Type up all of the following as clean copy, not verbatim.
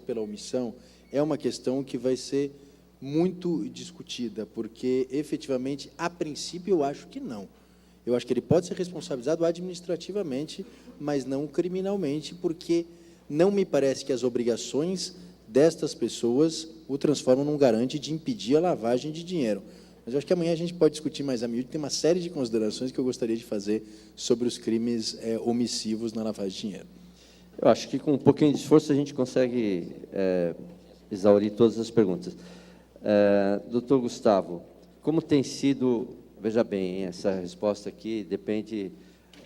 pela omissão é uma questão que vai ser muito discutida, porque, efetivamente, a princípio, eu acho que não. Eu acho que ele pode ser responsabilizado administrativamente, mas não criminalmente, porque não me parece que as obrigações destas pessoas o transformam num garante de impedir a lavagem de dinheiro. Mas eu acho que amanhã a gente pode discutir mais a miúdo, tem uma série de considerações que eu gostaria de fazer sobre os crimes omissivos na lavagem de dinheiro. Eu acho que, com um pouquinho de esforço, a gente consegue exaurir todas as perguntas. Doutor Gustavo, como tem sido, veja bem, essa resposta aqui depende,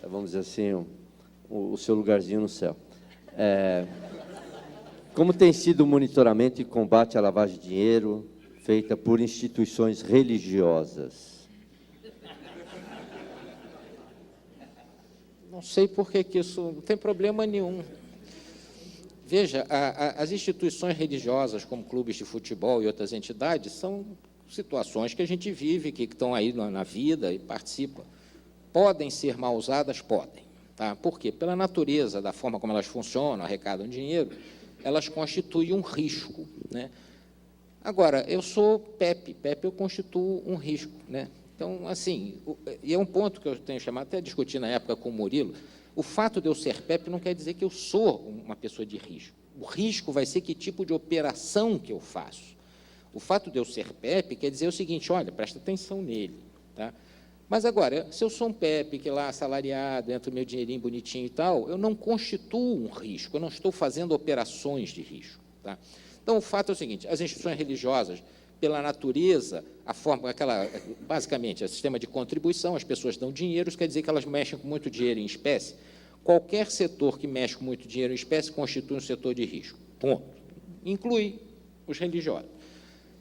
vamos dizer assim, o seu lugarzinho no céu. Como tem sido o monitoramento e combate à lavagem de dinheiro feita por instituições religiosas? Não sei por que isso não tem problema nenhum. Veja, as instituições religiosas, como clubes de futebol e outras entidades, são situações que a gente vive, que estão aí na vida e participam. Podem ser mal usadas? Podem. Tá? Por quê? Pela natureza, da forma como elas funcionam, arrecadam dinheiro, elas constituem um risco, né? Agora, eu sou PEP, eu constituo um risco, né? Então, assim, e é um ponto que eu tenho chamado, até discutir na época com o Murilo, o fato de eu ser PEP não quer dizer que eu sou uma pessoa de risco. O risco vai ser que tipo de operação que eu faço. O fato de eu ser PEP quer dizer o seguinte, olha, presta atenção nele, tá? Mas agora, se eu sou um PEP que lá assalariado, entra o meu dinheirinho bonitinho e tal, eu não constituo um risco, eu não estou fazendo operações de risco, tá? Então, o fato é o seguinte, as instituições religiosas, pela natureza, a forma, basicamente, é o sistema de contribuição, as pessoas dão dinheiro, isso quer dizer que elas mexem com muito dinheiro em espécie. Qualquer setor que mexe com muito dinheiro em espécie constitui um setor de risco, ponto. Inclui os religiosos.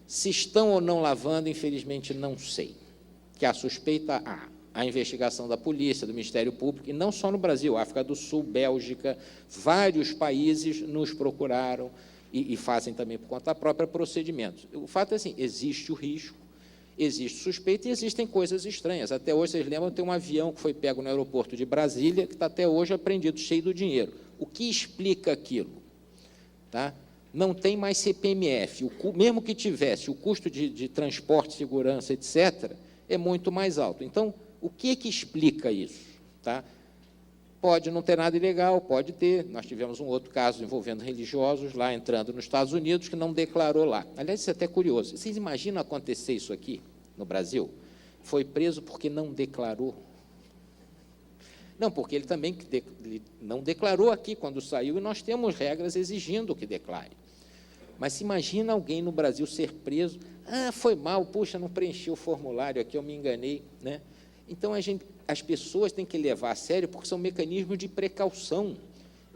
Se estão ou não lavando, infelizmente, não sei. Que a suspeita há. A investigação da polícia, do Ministério Público, e não só no Brasil, África do Sul, Bélgica, vários países nos procuraram e fazem também por conta própria procedimentos. O fato é assim, existe o risco, existe suspeita e existem coisas estranhas. Até hoje, vocês lembram, tem um avião que foi pego no aeroporto de Brasília, que está até hoje apreendido, cheio do dinheiro. O que explica aquilo? Tá? Não tem mais CPMF. Mesmo que tivesse, o custo de transporte, segurança, etc., é muito mais alto. Então, o que explica isso? Tá? Pode não ter nada ilegal, pode ter. Nós tivemos um outro caso envolvendo religiosos lá entrando nos Estados Unidos que não declarou lá. Aliás, isso é até curioso. Vocês imaginam acontecer isso aqui no Brasil? Foi preso porque não declarou. Não, porque ele também não declarou aqui quando saiu, e nós temos regras exigindo que declare. Mas se imagina alguém no Brasil ser preso, foi mal, puxa, não preenchi o formulário aqui, eu me enganei, né? Então, as pessoas têm que levar a sério, porque são mecanismos de precaução,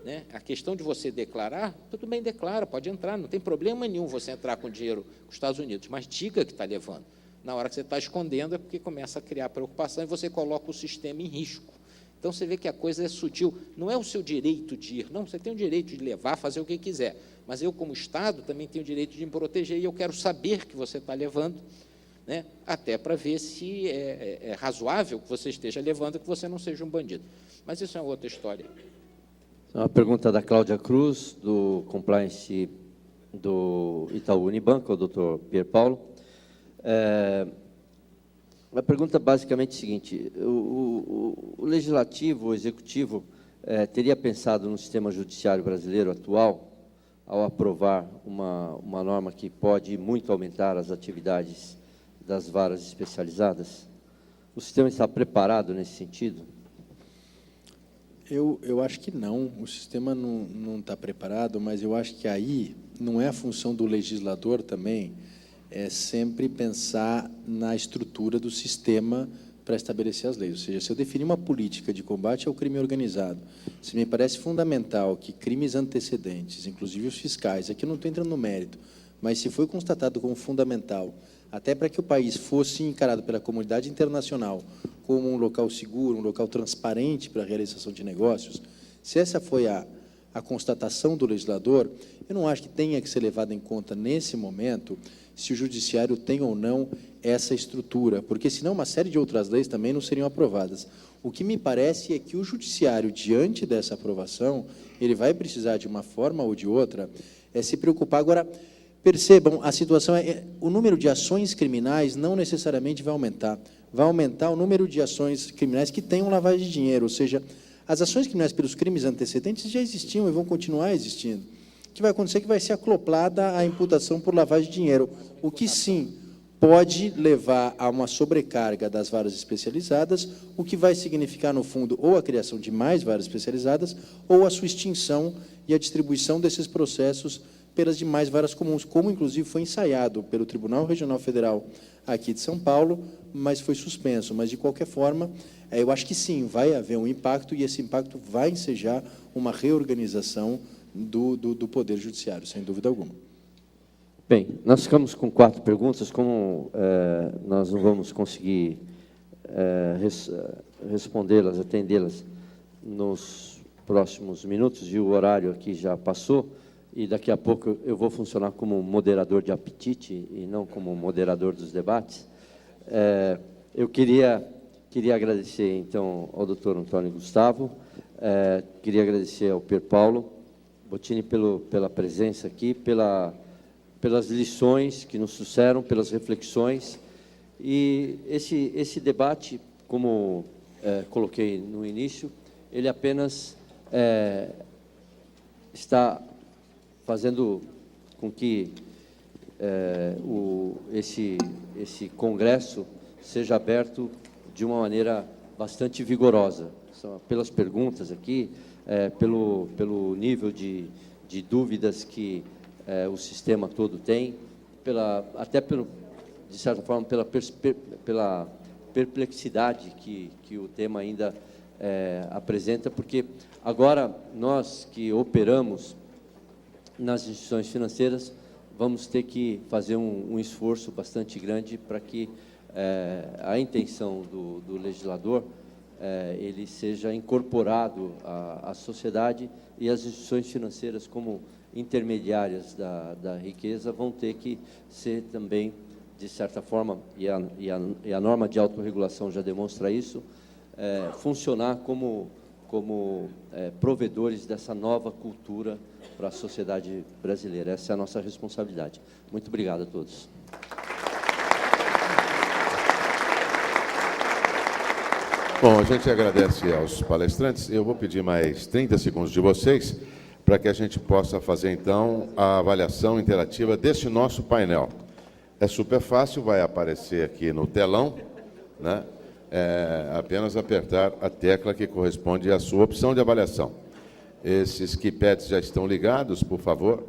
né? A questão de você declarar, tudo bem, declara, pode entrar, não tem problema nenhum você entrar com dinheiro nos Estados Unidos, mas diga que está levando. Na hora que você está escondendo, é porque começa a criar preocupação e você coloca o sistema em risco. Então, você vê que a coisa é sutil, não é o seu direito de ir, não, você tem o direito de levar, fazer o que quiser, mas eu, como Estado, também tenho o direito de me proteger e eu quero saber que você está levando, né, até para ver se é razoável que você esteja levando, que você não seja um bandido. Mas isso é outra história. Uma pergunta da Cláudia Cruz, do Compliance do Itaú Unibanco, o doutor Pier Paulo. A pergunta basicamente é a seguinte, o Legislativo, o Executivo, teria pensado no sistema judiciário brasileiro atual, ao aprovar uma norma que pode muito aumentar as atividades das varas especializadas? O sistema está preparado nesse sentido? Eu acho que não. O sistema não está preparado, mas eu acho que aí não é a função do legislador também, é sempre pensar na estrutura do sistema para estabelecer as leis. Ou seja, se eu definir uma política de combate ao crime organizado, se me parece fundamental que crimes antecedentes, inclusive os fiscais, aqui eu não estou entrando no mérito, mas se foi constatado como fundamental, até para que o país fosse encarado pela comunidade internacional como um local seguro, um local transparente para a realização de negócios, se essa foi a constatação do legislador, eu não acho que tenha que ser levado em conta, nesse momento, se o judiciário tem ou não essa estrutura, porque senão uma série de outras leis também não seriam aprovadas. O que me parece é que o judiciário, diante dessa aprovação, ele vai precisar, de uma forma ou de outra, se preocupar. Agora, percebam, a situação o número de ações criminais não necessariamente vai aumentar. Vai aumentar o número de ações criminais que tenham lavagem de dinheiro, ou seja, as ações criminais pelos crimes antecedentes já existiam e vão continuar existindo. O que vai acontecer é que vai ser acoplada a imputação por lavagem de dinheiro, o que, sim, pode levar a uma sobrecarga das varas especializadas, o que vai significar, no fundo, ou a criação de mais varas especializadas, ou a sua extinção e a distribuição desses processos pelas demais varas comuns, como, inclusive, foi ensaiado pelo Tribunal Regional Federal aqui de São Paulo, mas foi suspenso. Mas, de qualquer forma, eu acho que, sim, vai haver um impacto, e esse impacto vai ensejar uma reorganização do Poder Judiciário, sem dúvida alguma. Bem, nós ficamos com 4 perguntas, como nós não vamos conseguir respondê-las, atendê-las nos próximos minutos, e o horário aqui já passou, e daqui a pouco eu vou funcionar como moderador de apetite e não como moderador dos debates. Eu queria agradecer, então, ao doutor Antônio Gustavo, queria agradecer ao Pier Paulo Bottini pela presença aqui, pelas lições que nos trouxeram, pelas reflexões. E esse debate, como coloquei no início, ele apenas está fazendo com que esse congresso seja aberto de uma maneira bastante vigorosa. Pelas perguntas aqui, pelo nível de dúvidas que o sistema todo tem, de certa forma, pela perplexidade que o tema ainda apresenta, porque agora nós que operamos nas instituições financeiras vamos ter que fazer um esforço bastante grande para que a intenção do legislador ele seja incorporado à sociedade, e as instituições financeiras, como intermediárias da riqueza, vão ter que ser também, de certa forma, e a norma de autorregulação já demonstra isso, funcionar como provedores dessa nova cultura para a sociedade brasileira. Essa é a nossa responsabilidade. Muito obrigado a todos. Bom, a gente agradece aos palestrantes. Eu vou pedir mais 30 segundos de vocês para que a gente possa fazer, então, a avaliação interativa deste nosso painel. É super fácil, vai aparecer aqui no telão, né? Apenas apertar a tecla que corresponde à sua opção de avaliação. Esses keypads já estão ligados, por favor.